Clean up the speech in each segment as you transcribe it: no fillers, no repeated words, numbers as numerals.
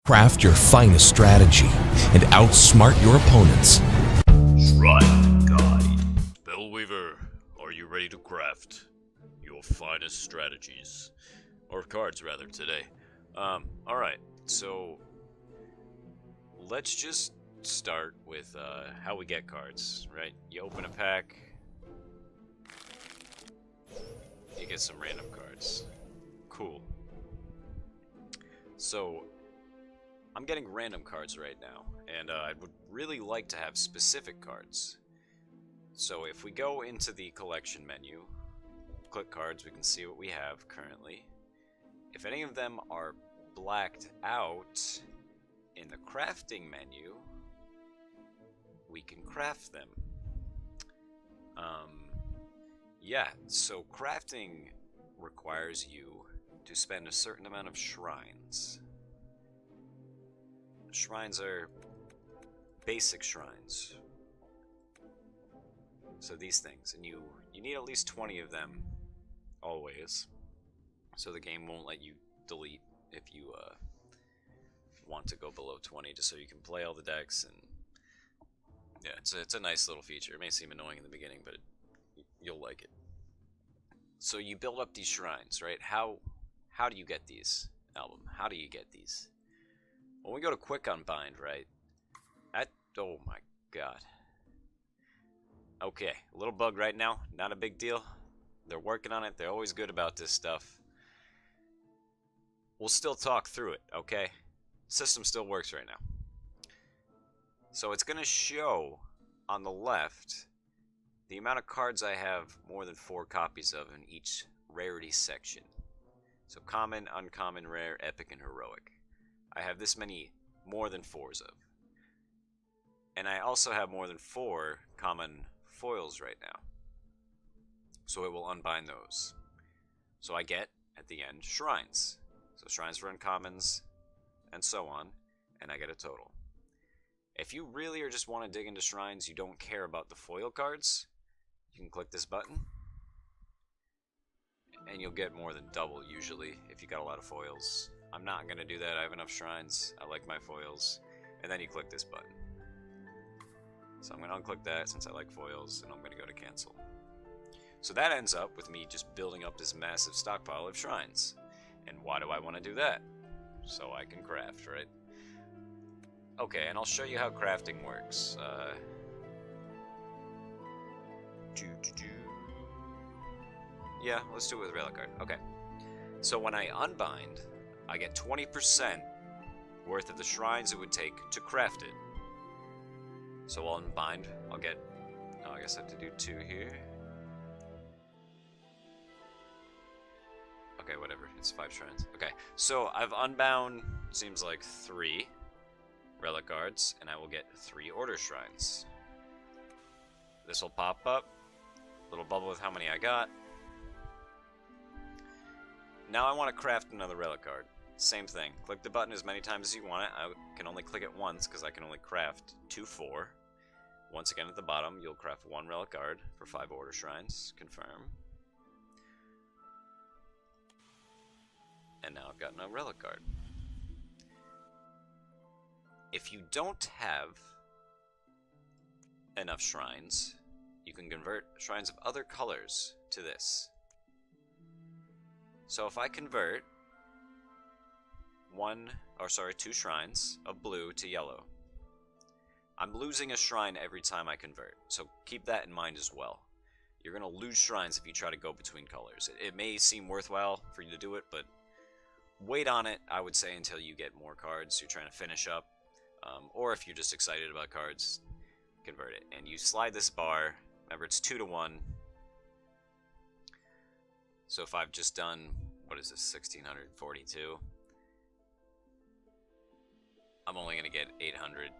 Craft your finest strategy and outsmart your opponents. Shrine Guide. Spellweaver, are you ready to craft your finest strategies? Or cards, rather, today. Alright, so let's just start with how we get cards, right? You open a pack, you get some random cards. Cool. So, I'm getting random cards right now, and I would really like to have specific cards. So if we go into the collection menu, click cards, we can see what we have currently. If any of them are blacked out in the crafting menu, we can craft them. Yeah, so crafting requires you to spend a certain amount of shrines. Shrines are basic shrines. So these things, and you need at least 20 of them, always. So the game won't let you delete if you want to go below 20, just so you can play all the decks. And yeah, it's a nice little feature. It may seem annoying in the beginning, but you'll like it. So you build up these shrines, right? How do you get these, Album? How do you get these? When we go to quick unbind, right? Oh my god. Okay, a little bug right now, not a big deal. They're working on it, they're always good about this stuff. We'll still talk through it, okay? System still works right now. So it's gonna show on the left the amount of cards I have more than 4 copies of in each rarity section. So common, uncommon, rare, epic, and heroic. I have this many more than 4s of. And I also have more than 4 common foils right now. So it will unbind those. So I get, at the end, shrines. So shrines for uncommons, and so on, and I get a total. If you really or just want to dig into shrines, you don't care about the foil cards, you can click this button, and you'll get more than double usually if you got a lot of foils. I'm not going to do that, I have enough shrines, I like my foils, and then you click this button. So I'm going to unclick that since I like foils, and I'm going to go to cancel. So that ends up with me just building up this massive stockpile of shrines. And why do I want to do that? So I can craft, right? Okay, and I'll show you how crafting works. Yeah, let's do it with Relic Card. Okay. So when I unbind, I get 20% worth of the shrines it would take to craft it. So I'll unbind, I'll get, oh, I guess I have to do 2 here. Okay, whatever, it's 5 shrines. Okay, so I've unbound, seems like 3 relic cards, and I will get 3 order shrines. This will pop up, little bubble with how many I got. Now I want to craft another relic card. Same thing, click the button as many times as you want it. I can only click it once because I can only craft 2 4. Once again at the bottom, you'll craft 1 relic card for 5 order shrines. Confirm. And now I've got no relic card. If you don't have enough shrines, you can convert shrines of other colors to this. So if I convert 2 shrines of blue to yellow, I'm losing a shrine every time I convert, so keep that in mind as well. You're going to lose shrines if you try to go between colors. It may seem worthwhile for you to do it, but wait on it, I would say, until you get more cards you're trying to finish up. Or if you're just excited about cards, convert it. And you slide this bar, remember it's 2 to 1. So if I've just done, what is this, 1642, I'm only going to get 800.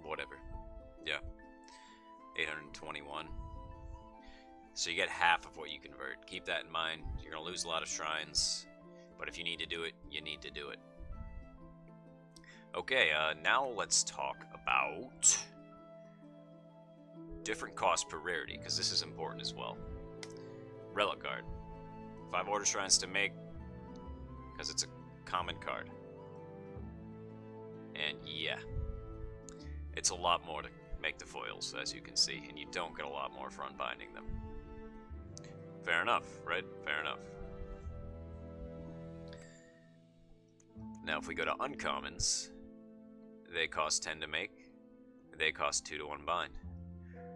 Whatever. Yeah. 821. So you get half of what you convert. Keep that in mind. You're going to lose a lot of shrines. But if you need to do it, you need to do it. Okay, now let's talk about different costs per rarity, because this is important as well. Relic Guard. 5 order shrines to make, because it's a common card. And yeah, it's a lot more to make the foils, as you can see, and you don't get a lot more for unbinding them. Fair enough, right? Fair enough. Now, if we go to uncommons, they cost 10 to make, they cost 2 to unbind.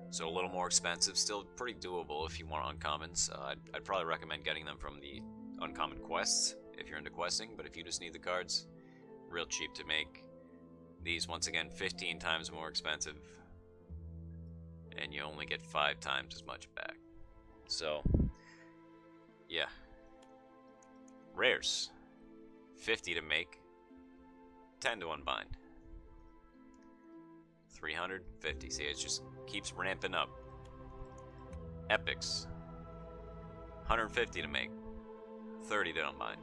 So a little more expensive, still pretty doable if you want uncommons. I'd probably recommend getting them from the uncommon quests if you're into questing, but if you just need the cards, real cheap to make. These, once again, 15 times more expensive, and you only get 5 times as much back. So, yeah. Rares, 50 to make, 10 to unbind. 350. See, it just keeps ramping up. Epics, 150 to make, 30 to unbind.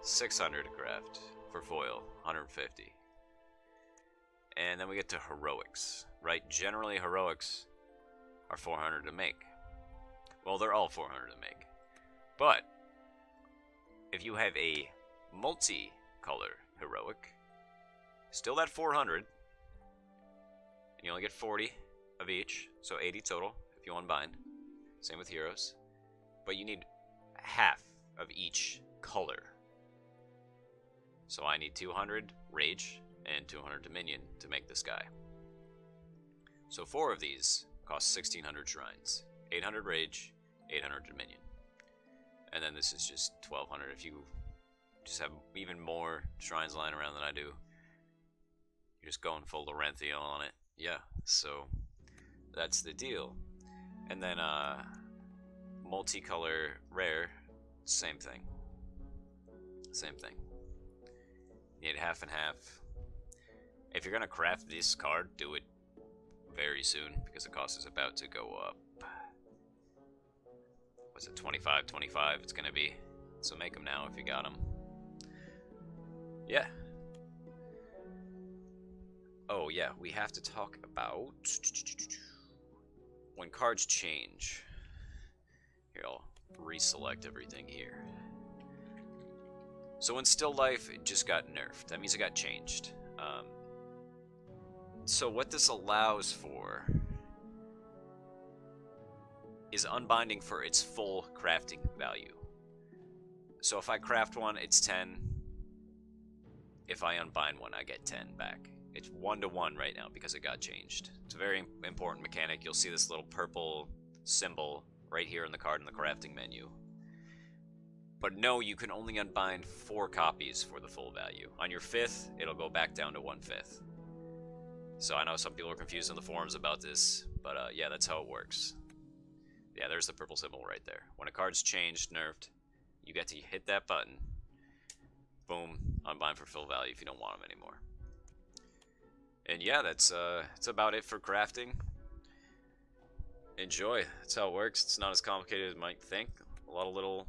600 to craft for foil, 150. And then we get to heroics, right? Generally, heroics are 400 to make. Well, they're all 400 to make. But if you have a multi-color heroic, still that 400. You only get 40 of each, so 80 total if you unbind. Same with heroes. But you need half of each color. So I need 200 Rage and 200 Dominion to make this guy. So 4 of these cost 1600 shrines. 800 Rage, 800 Dominion. And then this is just 1200 if you just have even more shrines lying around than I do. You're just going full Laurenthiel on it. Yeah, so that's the deal. And then multicolor rare, same thing. Same thing. You need half and half. If you're gonna craft this card, do it very soon because the cost is about to go up. What's it, 25, 25 it's gonna be. So make them now if you got them. Yeah. Oh yeah, we have to talk about when cards change. Here, I'll reselect everything here. So in Still Life, it just got nerfed. That means it got changed. So what this allows for is unbinding for its full crafting value. So if I craft one, it's 10. If I unbind one, I get 10 back. It's 1-to-1 right now because it got changed. It's a very important mechanic. You'll see this little purple symbol right here in the card in the crafting menu. But no, you can only unbind 4 copies for the full value. On your 5th, it'll go back down to 1/5. So I know some people are confused in the forums about this, but yeah, that's how it works. Yeah, there's the purple symbol right there. When a card's changed, nerfed, you get to hit that button. Boom, unbind for full value if you don't want them anymore. And yeah, that's about it for crafting. Enjoy. That's how it works. It's not as complicated as you might think. A lot of little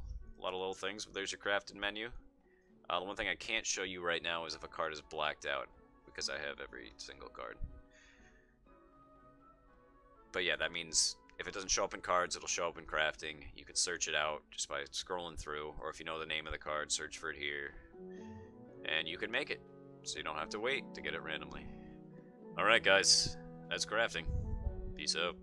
things. But there's your crafted menu. The one thing I can't show you right now is if a card is blacked out because I have every single card. But yeah, that means if it doesn't show up in cards, it'll show up in crafting. You can search it out just by scrolling through, or if you know the name of the card, search for it here, and you can make it, so you don't have to wait to get it randomly. Alright guys, that's crafting. Peace out.